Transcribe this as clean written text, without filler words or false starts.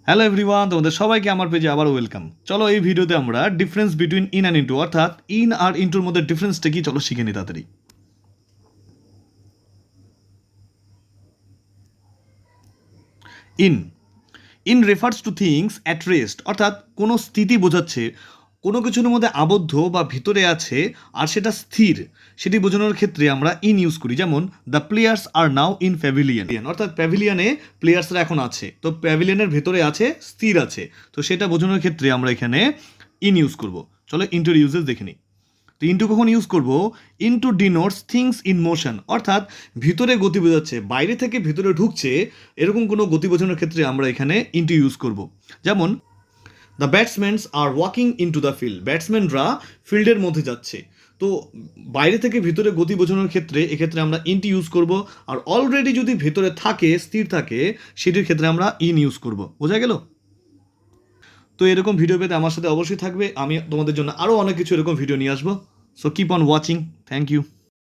Hello everyone, তোমাদের সবাইকে আমার পেজে আবার ওয়েলকাম। চলো এই ভিডিওতে আমরা difference between in and into অর্থাৎ ইন আর ইন্টুর মধ্যে ডিফারেন্সটা কি চলো শিখে নিই তাড়াতাড়ি। In in refers to things at rest অর্থাৎ কোনো স্থিতি বোঝাচ্ছে কোনো কিছুর মধ্যে আবদ্ধ বা ভিতরে আছে আর সেটা স্থির, সেটি বোঝানোর ক্ষেত্রে আমরা ইন ইউজ করি। যেমন the players are now in pavilion অর্থাৎ প্যাভিলিয়নে প্লেয়ার্সরা এখন আছে, তো প্যাভিলিয়নের ভেতরে আছে, স্থির আছে, তো সেটা বোঝানোর ক্ষেত্রে আমরা এখানে ইন ইউজ করব। চলো ইন্টুর ইউজেস দেখে নিই। তো ইন্টু কখন ইউজ করব? Into denotes things in motion অর্থাৎ ভিতরে গতি বোঝাচ্ছে, বাইরে থেকে ভিতরে ঢুকছে এরকম কোনো গতি বোঝানোর ক্ষেত্রে আমরা এখানে ইন্টু ইউজ করব। যেমন the batsmans are walking into the field, ব্যাটসম্যানরা ফিল্ডের মধ্যে যাচ্ছে। তো বাইরে থেকে ভিতরে গতি বোঝানোর ক্ষেত্রে এক্ষেত্রে আমরা ইনটি ইউজ করব। আর অলরেডি যদি ভেতরে থাকে, স্থির থাকে, সেটির ক্ষেত্রে আমরা ইন ইউজ করব। বোঝা গেল? তো এরকম ভিডিও পেতে আমার সাথে অবশ্যই থাকবে, আমি তোমাদের জন্য আরও অনেক কিছু এরকম ভিডিও নিয়ে আসবো। So keep on watching. Thank you.